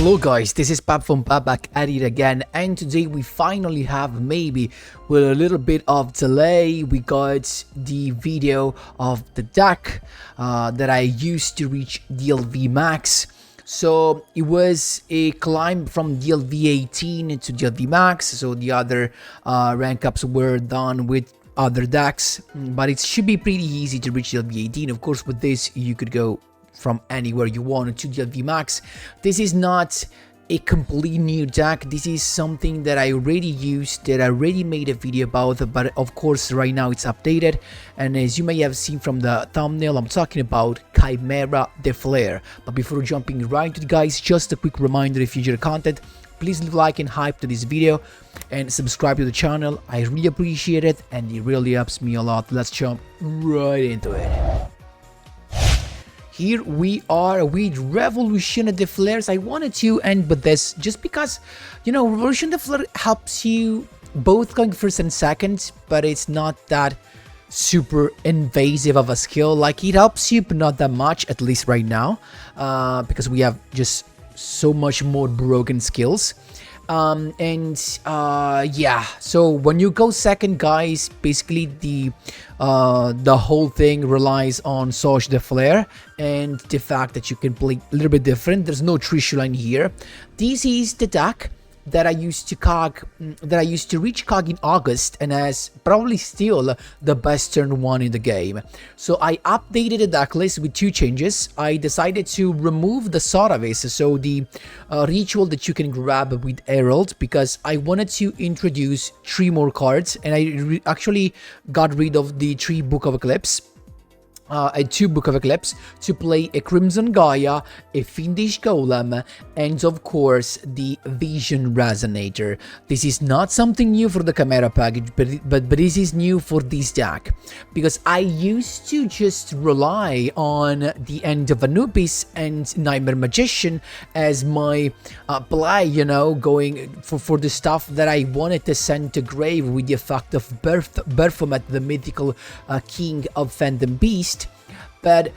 Hello guys, this is Pap from Pap back at it again, and today we finally have, maybe with a little bit of delay, we got the video of the deck that I used to reach DLV max. So it was a climb from DLV 18 to DLV max, so the other rank ups were done with other decks, but it should be pretty easy to reach DLV 18. Of course, with this you could go from anywhere you want to DLV max. This is not a complete new deck. This is something that I already used, that I already made a video about, but of course right now it's updated. And as you may have seen from the thumbnail, I'm talking about Chimera the FLEUR. But before jumping right into it, guys, just a quick reminder: if you enjoy the content, please leave a like and hype to this video and subscribe to the channel. I really appreciate it and it really helps me a lot. Let's jump right into it. Here we are with Revolution of the FLEURs. I wanted to end with this just because, you know, Revolution of the FLEUR helps you both going first and second, but it's not that super invasive of a skill. Like, it helps you, but not that much, at least right now, because we have just so much more broken skills. Yeah, so when you go second, guys, basically the whole thing relies on Sauge the FLEUR and the fact that you can play a little bit different. There's no Trishu line here. This is the deck that I used to reach Cog in August, and as probably still the best turn 1 in the game. So I updated the deck list with 2 changes. I decided to remove the Soravis, so the ritual that you can grab with Herald, because I wanted to introduce 3 more cards, and I actually got rid of the 3 Book of Eclipse. 2 Book of Eclipse to play a Crimson Gaia, a Fiendish Golem, and of course the Vision Resonator. This is not something new for the Chimera package, but this is new for this deck, because I used to just rely on the End of Anubis and Nightmare Magician as my play, you know, going for the stuff that I wanted to send to grave with the effect of Baphomet, the mythical king of Phantom Beast. But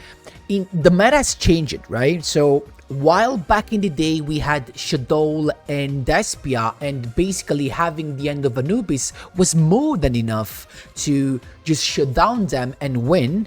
the meta has changed, right? So while back in the day we had Shadow and Despia, and basically having the End of Anubis was more than enough to just shut down them and win,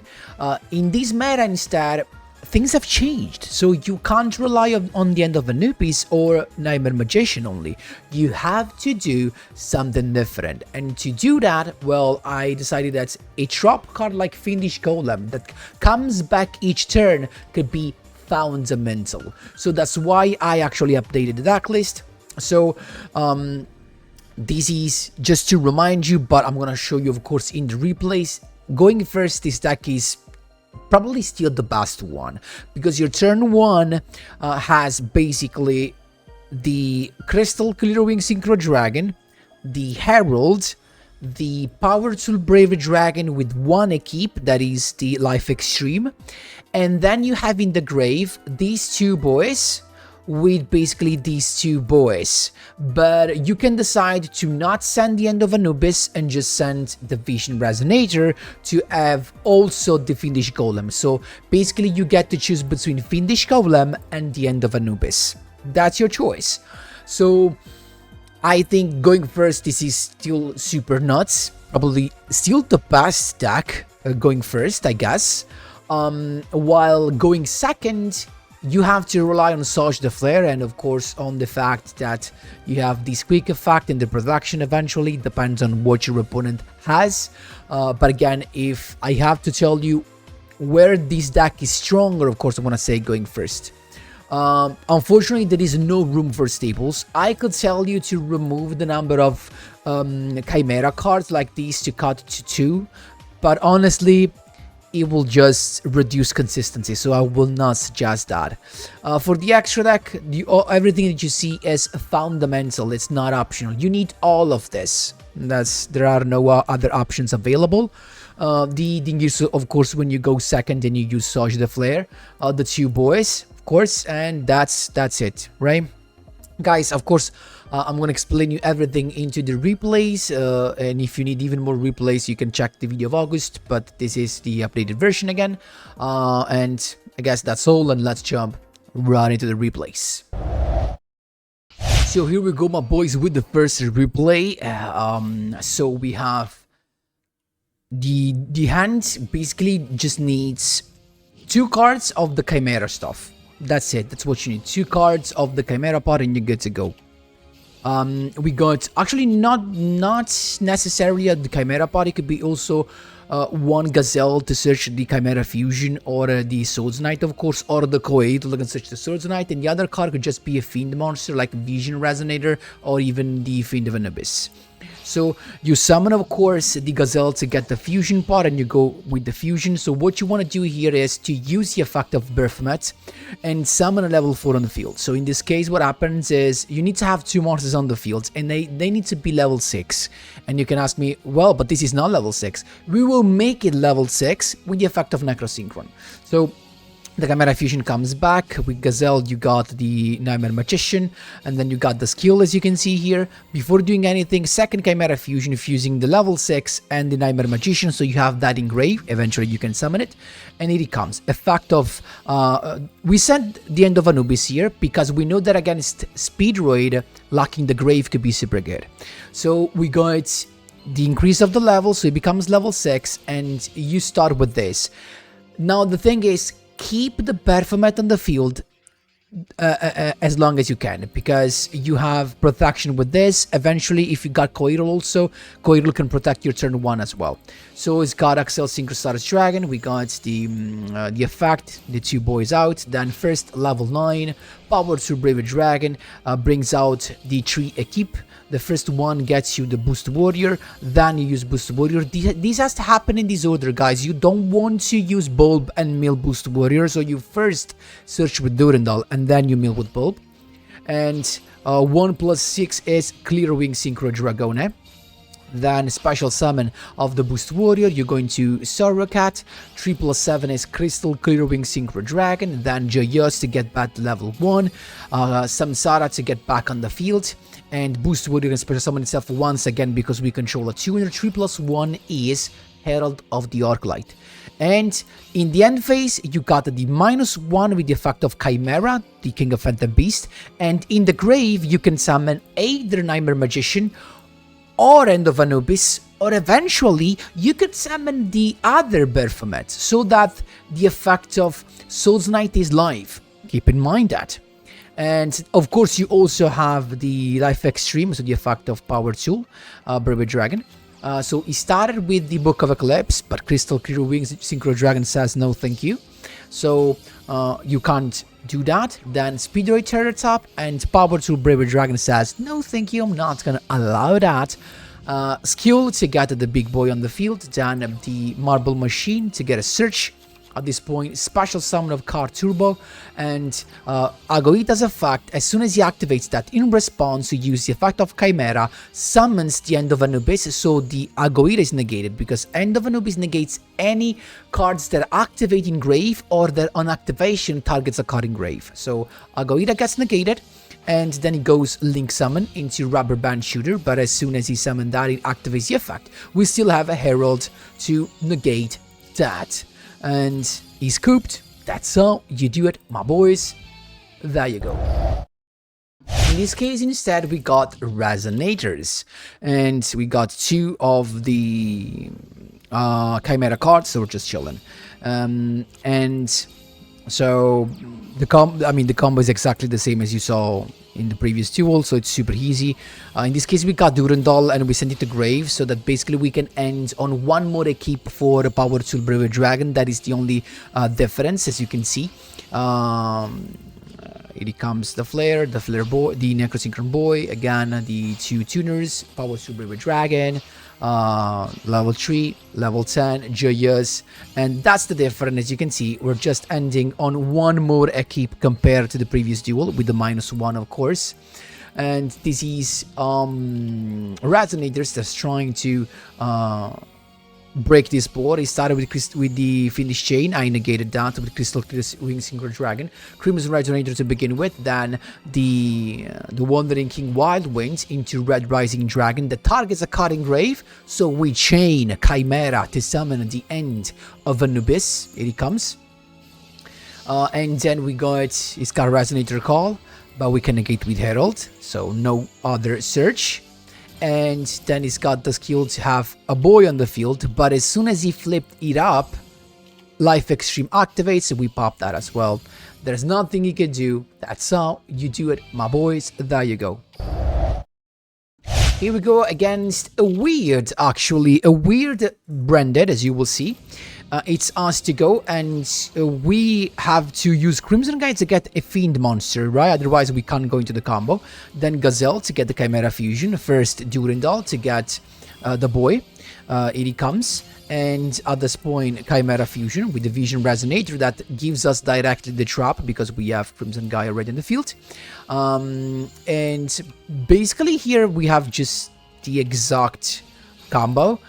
in this meta instead things have changed. So you can't rely on the End of Anubis or Nightmare Magician only. You have to do something different. And to do that, well, I decided that a drop card like Fiendish Golem that comes back each turn could be fundamental. So that's why I actually updated the deck list. So this is just to remind you, but I'm gonna show you, of course, in the replays. Going first, this deck is probably still the best one, because your turn 1 has basically the Crystal Clearwing Synchro Dragon, the Herald, the Powerful Brave Dragon with 1 equip, that is the Life Extreme, and then you have in the grave these 2 boys with basically these 2 boys. But you can decide to not send the End of Anubis and just send the Vision Resonator to have also the Fiendish Golem. So basically you get to choose between Fiendish Golem and the End of Anubis. That's your choice. So I think going first, this is still super nuts. Probably still the best deck going first, I guess. While going second, you have to rely on Sauge the FLEUR, and of course on the fact that you have this quick effect in the production eventually, depends on what your opponent has. But again, if I have to tell you where this deck is stronger, of course I want to say going first. Unfortunately, there is no room for staples. I could tell you to remove the number of Chimera cards like these to cut to 2, but honestly it will just reduce consistency, so I will not suggest that. For the extra deck, everything that you see is fundamental. It's not optional. You need all of this. There are no other options available. The thing is, of course, when you go second and you use Sauge the FLEUR, the 2 boys, of course, and that's it, right? Guys, of course, I'm gonna explain you everything into the replays, and if you need even more replays, you can check the video of August, but this is the updated version again. And I guess that's all, and let's jump right into the replays. So here we go, my boys, with the first replay. So we have the hand basically just needs 2 cards of the Chimera stuff. That's it. That's what you need. 2 cards of the Chimera part and you're good to go. We got actually not necessarily the Chimera part. It could be also 1 Gazelle to search the Chimera Fusion, or the Swords Knight, of course, or the Koei to look and search the Swords Knight, and the other card could just be a Fiend monster like Vision Resonator or even the Fiend of Anubis. So you summon, of course, the Gazelle to get the fusion part, and you go with the fusion. So what you want to do here is to use the effect of Baphomet and summon a level 4 on the field. So in this case, what happens is you need to have 2 monsters on the field, and they need to be level 6. And you can ask me, well, but this is not level 6. We will make it level 6 with the effect of Necrosynchron. So the Chimera Fusion comes back. With Gazelle, you got the Nightmare Magician, and then you got the skill, as you can see here. Before doing anything, second Chimera Fusion, fusing the level 6 and the Nightmare Magician, so you have that engraved. Eventually, you can summon it, and here it comes. Effect of... we sent the End of Anubis here, because we know that against Speedroid, locking the grave could be super good. So we got the increase of the level, so it becomes level 6, and you start with this. Now, the thing is, keep the Baphomet on the field as long as you can, because you have protection with this. Eventually, if you got Coeral also, Coeral can protect your turn 1 as well. So it's got Axel Synchrostatus Dragon. We got the effect, the 2 boys out. Then first level 9, Power to Brave Dragon brings out the 3 equip. The first one gets you the Boost Warrior, then you use Boost Warrior. This has to happen in this order, guys. You don't want to use Bulb and mill Boost Warrior, so you first search with Durandal and then you mill with Bulb. And 1+6 is Clear Wing Synchro Dragone. Then special summon of the Boost Warrior, you're going to Sorrowcat. 3+7 is Crystal Clearwing Synchro Dragon. Then yugioh to get back to level 1. Samsara to get back on the field. And Boost Warrior can special summon itself once again because we control a tuner. 3+1 is Herald of the Arclight. And in the end phase, you got the -1 with the effect of Chimera, the King of Phantom Beast. And in the grave, you can summon either Nightmare Magician or End of Anubis, or eventually you could summon the other Baphomet, so that the effect of Swords Knight is live. Keep in mind that. And of course you also have the Life Extreme, so the effect of Power Tool, Brave Dragon. So he started with the Book of Eclipse, but Crystal Clear Wings Synchro Dragon says no thank you. So you can't do that. Then Speedroid Terror Top and Power Tool Brave Dragon says no thank you, I'm not gonna allow that. Skill to get the big boy on the field. Then the Marble Machine to get a search. At this point, special summon of Car Turbo, and Agoita's effect, as soon as he activates that, in response, you use the effect of Chimera, summons the End of Anubis, so the Agoita is negated, because End of Anubis negates any cards that activate in grave, or that on activation targets a card in grave. So Agoita gets negated, and then he goes Link Summon into Rubber Band Shooter, but as soon as he summoned that, it activates the effect. We still have a Herald to negate that. And he's cooped. That's how you do it, my boys. There you go. In this case, instead, we got Resonators. And we got 2 of the Chimera cards, so we're just chilling. And so the combo is exactly the same as you saw in the previous duel, so it's super easy. In this case, we got Durandal and we sent it to grave, so that basically we can end on 1 more equip for the Power Tool Brave Dragon. That is the only difference, as you can see. Here comes the Flare boy, the Necrosynchron boy, again the 2 tuners, Power Tool Brave Dragon, level 3, level 10, yugioh, and that's the difference. As you can see, we're just ending on 1 more equip compared to the previous duel, with the -1 of course. And this is Resonators that's trying to break this board. He started with the Finish Chain. I negated that with Crystal Wing Synchro Dragon. Crimson Resonator to begin with. Then the Wandering King Wild Winds into Red Rising Dragon that targets a card in grave. So we chain Chimera to summon the End of Anubis. Here he comes. And then it's got Resonator Call. but we can negate with Herald, so no other search. And then he's got the skill to have a boy on the field, but as soon as he flipped it up, Life Extreme activates, so we pop that as well. There's nothing you can do. That's how you do it, my boys. There you go. Here we go against a weird branded, as you will see. It's us to go, and we have to use Crimson Guide to get a Fiend monster, right? Otherwise, we can't go into the combo. Then Gazelle to get the Chimera Fusion. First, Durandal to get the boy. Here he comes. And at this point, Chimera Fusion with the Vision Resonator that gives us directly the trap because we have Crimson Guy already in the field. And basically here we have just the exact combo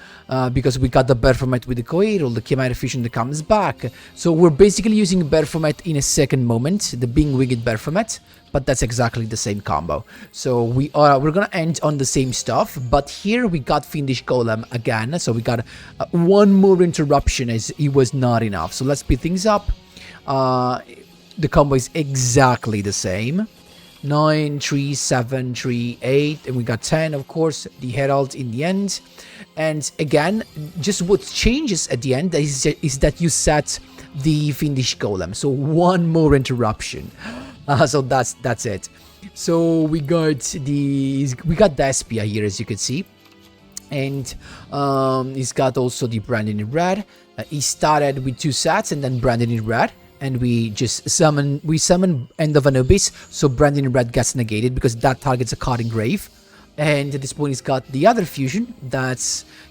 because we got the Baphomet with the Coil, the Chimera Fusion that comes back. So we're basically using Baphomet in a second moment, the Being Winged Baphomet, but that's exactly the same combo. So we're gonna end on the same stuff, but here we got Fiendish Golem again, so we got one more interruption as it was not enough. So let's speed things up. The combo is exactly the same. 9, 3, 7, 3, 8, and we got 10, of course, the Herald in the end. And again, just what changes at the end is that you set the Fiendish Golem, so one more interruption. So that's it. So we got Despia here, as you can see, and he's got also the Brandon in red. He started with 2 sets and then Brandon in red, and we summon End of Anubis, so Brandon in red gets negated because that targets a card in grave. And at this point, he's got the other fusion that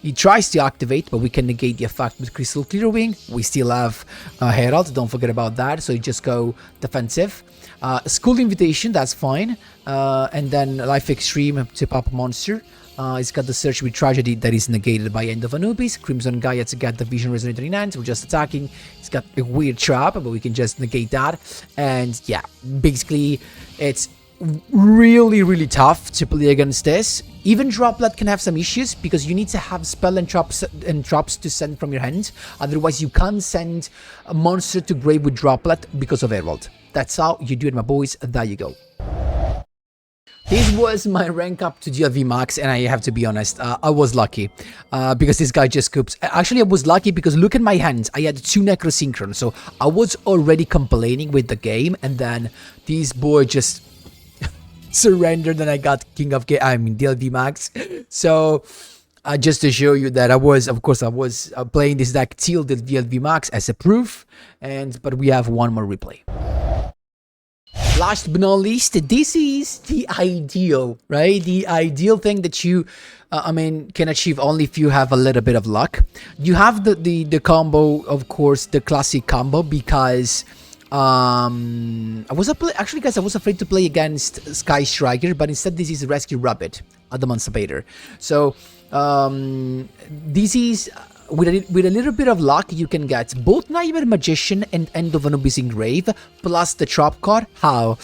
he tries to activate, but we can negate the effect with Crystal Clearwing. We still have Herald, don't forget about that, so you just go defensive. School Invitation, that's fine. And then Life Extreme to pop a monster. He's got the Search with Tragedy that is negated by End of Anubis. Crimson Gaia to get the Vision Resonator in hand. We're just attacking. He's got a weird trap, but we can just negate that. And yeah, basically, it's really tough to play against this. Even Droplet can have some issues because you need to have spell and traps to send from your hand. Otherwise, you can't send a monster to grave with Droplet because of Herald. That's how you do it, my boys. There you go. This was my rank up to DLV Max, and I have to be honest, I was lucky because this guy just scoops. Actually, I was lucky because look at my hands. I had 2 Necrosynchron, so I was already complaining with the game, and then this boy just surrendered, and I got DLV Max. So just to show you that I was playing this deck till the DLV Max as a proof, but we have one more replay. Last but not least, this is the ideal, right? The ideal thing that you, can achieve only if you have a little bit of luck. You have the combo, of course, the classic combo, because I was afraid to play against Sky Striker, but instead this is Rescue Rabbit, Adamant Sabater. So this is with a little bit of luck, you can get both Nightmare Magician and End of Anubis Engrave, plus the trap card. How?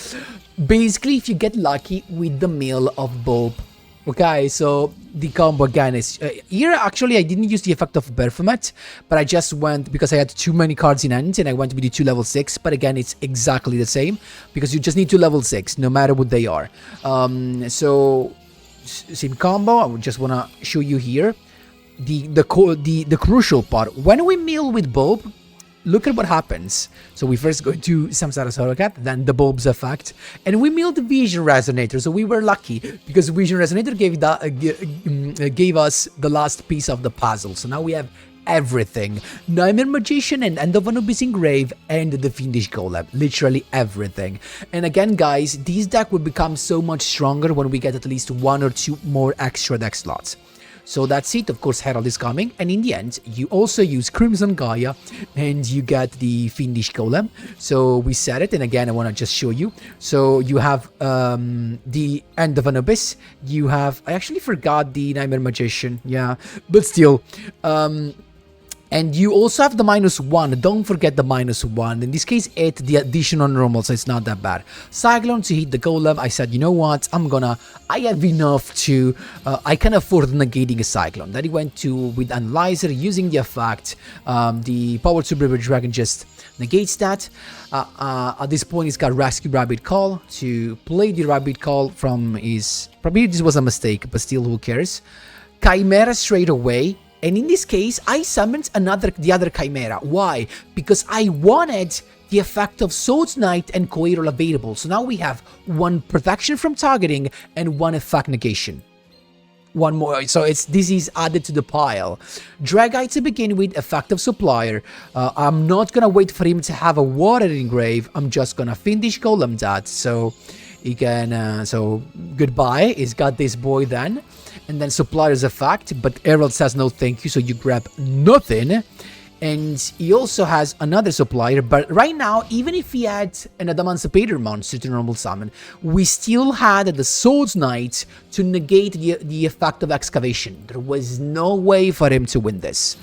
Basically, if you get lucky with the Mill of Bulb. Okay, so the combo again is here. Actually, I didn't use the effect of Baphomet, but I just went because I had too many cards in hand, and I went with the 2 level 6. But again, it's exactly the same because you just need 2 level 6, no matter what they are. So same combo. I just wanna show you here the crucial part. When we mill with Bulb, look at what happens. So we first go to Samsara's Holocat, then the Bulb's effect, and we milled the Vision Resonator. So we were lucky because Vision Resonator gave us the last piece of the puzzle. So now we have everything: Nightmare Magician and End of Anubis Engrave and the Fiendish Golem. Literally everything. And again, guys, this deck will become so much stronger when we get at least 1 or 2 more extra deck slots. So that's it. Of course, Herald is coming, and in the end, you also use Crimson Gaia, and you get the Fiendish Golem. So we set it, and again, I want to just show you. So you have the End of Anubis. You have, I actually forgot the Nightmare Magician, yeah, but still. And you also have the -1. Don't forget the -1. In this case, it's the additional normal, so it's not that bad. Cyclone to hit the golem. I said, you know what? I have enough to. I can afford negating a cyclone. Then he went to with analyzer using the effect. The power super dragon just negates that. At this point, he's got rescue rabbit call to play the rabbit call from his. Probably this was a mistake, but still, who cares? Chimera straight away. And in this case, I summoned the other Chimera. Why? Because I wanted the effect of Swords Knight and Coeral available. So now we have one protection from targeting and one effect negation. One more, so this is added to the pile. Dragite to begin with, effective supplier. I'm not gonna wait for him to have a watering grave. I'm just gonna finish Golem that, so he can. So goodbye. He's got this boy then, and then supplier's effect. But Herald says no, thank you. So you grab nothing. And he also has another supplier, but right now, even if he had an Adamantipator monster to normal summon, we still had the Swords Knight to negate the effect of excavation. There was no way for him to win this.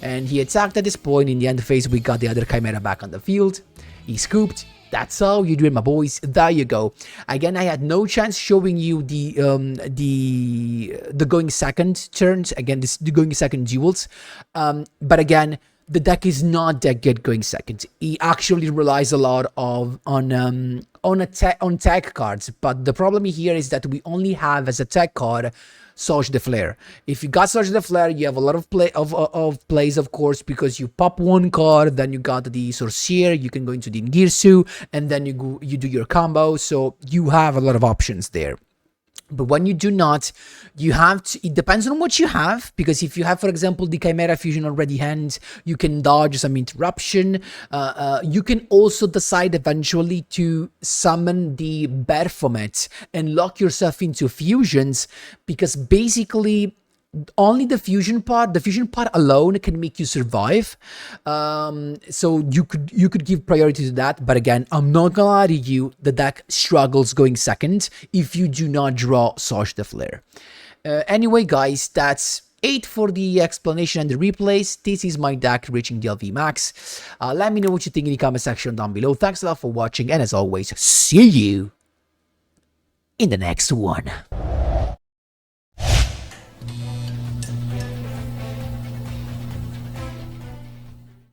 And he attacked at this point. In the end phase, we got the other Chimera back on the field. He scooped. That's how you do it, my boys. There you go. Again, I had no chance showing you the going second turns. Again, the going second duels. But again, the deck is not that good going second. He actually relies a lot on tech cards. But the problem here is that we only have as a tech card Surge the Flare. If you got Surge the Flare, you have a lot of plays, of course, because you pop one card, then you got the Sorcier, you can go into the Ngirsu, and then you do your combo. So you have a lot of options there. But when you do not, you have to, it depends on what you have, because if you have, for example, the Chimera Fusion already hand, you can dodge some interruption. You can also decide eventually to summon the Baphomet and lock yourself into fusions, because basically only the fusion part alone can make you survive. So you could give priority to that, but again, I'm not gonna lie to you, the deck struggles going second if you do not draw Surge the Flare. Anyway, guys, that's it for the explanation and the replays. This is my deck reaching DLV max. Let me know what you think in the comment section down below. Thanks a lot for watching, and as always, see you in the next one.